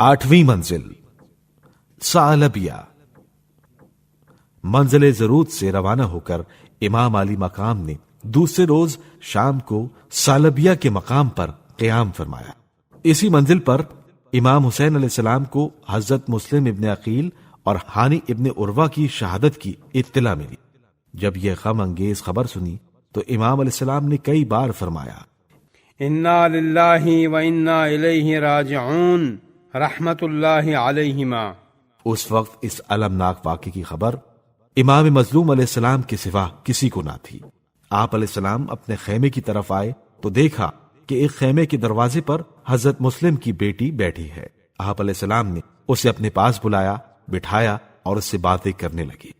8ویں منزل ثعلبیہ۔ منزل زرود سے روانہ ہو کر امام علی مقام نے دوسرے روز شام کو ثعلبیہ کے مقام پر قیام فرمایا۔ اسی منزل پر امام حسین علیہ السلام کو حضرت مسلم ابن عقیل اور ہانی ابن عروہ کی شہادت کی اطلاع ملی۔ جب یہ غم انگیز خبر سنی تو امام علیہ السلام نے کئی بار فرمایا، انا للہ و انا الیہ راجعون رحمت اللہ علیہما۔ اس وقت اس المناک واقعے کی خبر امام مظلوم علیہ السلام کے سوا کسی کو نہ تھی۔ آپ علیہ السلام اپنے خیمے کی طرف آئے تو دیکھا کہ ایک خیمے کے دروازے پر حضرت مسلم کی بیٹی بیٹھی ہے۔ آپ علیہ السلام نے اسے اپنے پاس بلایا، بٹھایا اور اس سے باتیں کرنے لگے۔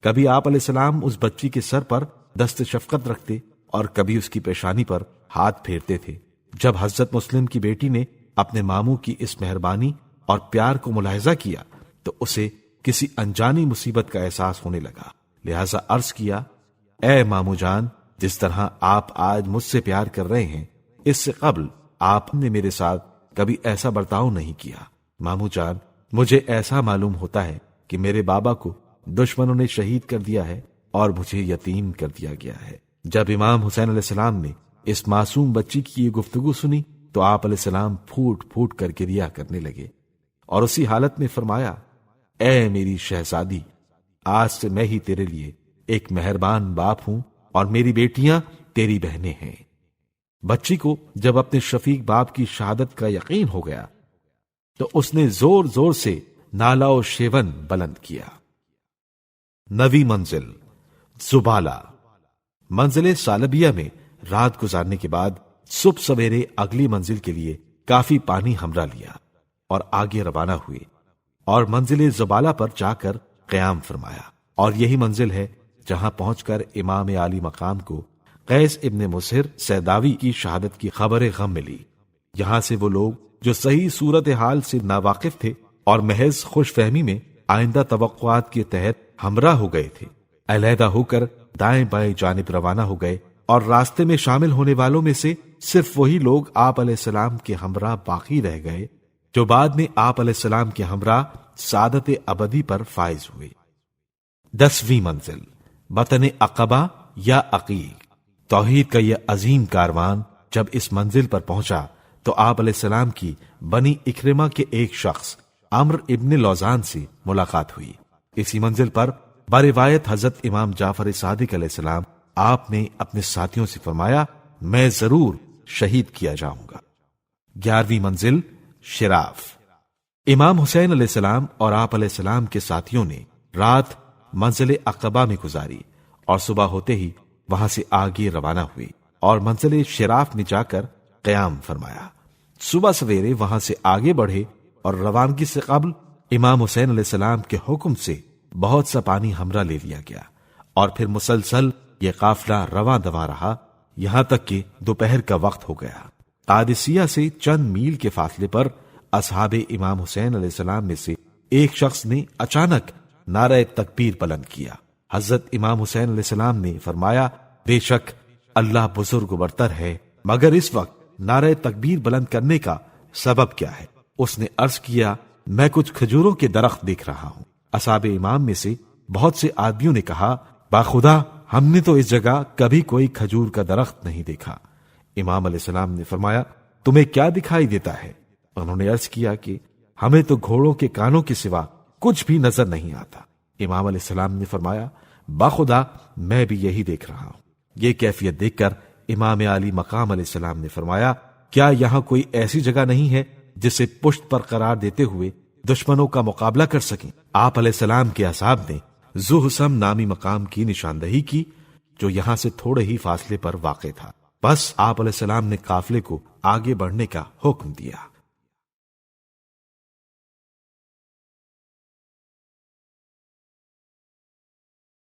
کبھی آپ علیہ السلام اس بچی کے سر پر دست شفقت رکھتے اور کبھی اس کی پیشانی پر ہاتھ پھیرتے تھے۔ جب حضرت مسلم کی بیٹی نے اپنے ماموں کی اس مہربانی اور پیار کو ملاحظہ کیا تو اسے کسی انجانی مصیبت کا احساس ہونے لگا، لہذا عرض کیا، اے ماموں جان، جس طرح آپ آج مجھ سے پیار کر رہے ہیں، اس سے قبل آپ نے میرے ساتھ کبھی ایسا برتاؤ نہیں کیا۔ ماموں جان، مجھے ایسا معلوم ہوتا ہے کہ میرے بابا کو دشمنوں نے شہید کر دیا ہے اور مجھے یتیم کر دیا گیا ہے۔ جب امام حسین علیہ السلام نے اس معصوم بچی کی یہ گفتگو سنی تو آپ علیہ السلام پھوٹ پھوٹ کر گریہ کرنے لگے اور اسی حالت میں فرمایا، اے میری شہزادی، آج سے میں ہی تیرے لیے ایک مہربان باپ ہوں اور میری بیٹیاں تیری بہنیں ہیں۔ بچی کو جب اپنے شفیق باپ کی شہادت کا یقین ہو گیا تو اس نے زور زور سے نالا و شیون بلند کیا۔ 9ویں منزل زبالہ۔ منزل ثعلبیہ میں رات گزارنے کے بعد صبح سویرے اگلی منزل کے لیے کافی پانی ہمراہ لیا اور آگے روانہ ہوئے اور منزل زبالہ پر جا کر قیام فرمایا، اور یہی منزل ہے جہاں پہنچ کر امام عالی مقام کو قیس ابن مسہر سیداوی کی شہادت کی خبر غم ملی۔ یہاں سے وہ لوگ جو صحیح صورتحال سے ناواقف تھے اور محض خوش فہمی میں آئندہ توقعات کے تحت ہمراہ ہو گئے تھے، علیحدہ ہو کر دائیں بائیں جانب روانہ ہو گئے، اور راستے میں شامل ہونے والوں میں سے صرف وہی لوگ آپ علیہ السلام کے ہمراہ باقی رہ گئے جو بعد میں آپ علیہ السلام کے ہمراہ سعادت ابدی پر فائز ہوئے۔ 10ویں منزل بطن عقبہ یا عقیق۔ توحید کا یہ عظیم کاروان جب اس منزل پر پہنچا تو آپ علیہ السلام کی بنی اکرمہ کے ایک شخص عمرو ابن لوزان سے ملاقات ہوئی۔ اسی منزل پر بروایت حضرت امام جعفر صادق علیہ السلام آپ نے اپنے ساتھیوں سے فرمایا، میں ضرور شہید کیا جاؤں گا۔ 11ویں منزل شراف۔ امام حسین علیہ السلام اور آپ علیہ السلام کے ساتھیوں نے رات منزل عقبہ میں گزاری اور صبح ہوتے ہی وہاں سے آگے روانہ ہوئے اور منزل شراف میں جا کر قیام فرمایا۔ صبح سویرے وہاں سے آگے بڑھے اور روانگی سے قبل امام حسین علیہ السلام کے حکم سے بہت سا پانی ہمراہ لے لیا گیا، اور پھر مسلسل یہ قافلہ رواں دواں رہا یہاں تک کہ دوپہر کا وقت ہو گیا۔ قادسیہ سے چند میل کے فاصلے پر اصحاب امام حسین علیہ السلام میں سے ایک شخص نے اچانک نعرہ تکبیر بلند کیا۔ حضرت امام حسین علیہ السلام نے فرمایا، بے شک اللہ بزرگ و برتر ہے، مگر اس وقت نعرہ تکبیر بلند کرنے کا سبب کیا ہے؟ اس نے عرض کیا، میں کچھ کھجوروں کے درخت دیکھ رہا ہوں۔ اصحاب امام میں سے بہت سے آدمیوں نے کہا، باخدا ہم نے تو اس جگہ کبھی کوئی کھجور کا درخت نہیں دیکھا۔ امام علیہ السلام نے فرمایا، تمہیں کیا دکھائی دیتا ہے؟ انہوں نے عرض کیا کہ ہمیں تو گھوڑوں کے کانوں کے سوا کچھ بھی نظر نہیں آتا۔ امام علیہ السلام نے فرمایا، باخدا میں بھی یہی دیکھ رہا ہوں۔ یہ کیفیت دیکھ کر امام عالی مقام علیہ السلام نے فرمایا، کیا یہاں کوئی ایسی جگہ نہیں ہے جسے پشت پر قرار دیتے ہوئے دشمنوں کا مقابلہ کر سکیں؟ آپ علیہ السلام کے اصحاب نے ذو حسم نامی مقام کی نشاندہی کی جو یہاں سے تھوڑے ہی فاصلے پر واقع تھا۔ بس آپ علیہ السلام نے قافلے کو آگے بڑھنے کا حکم دیا۔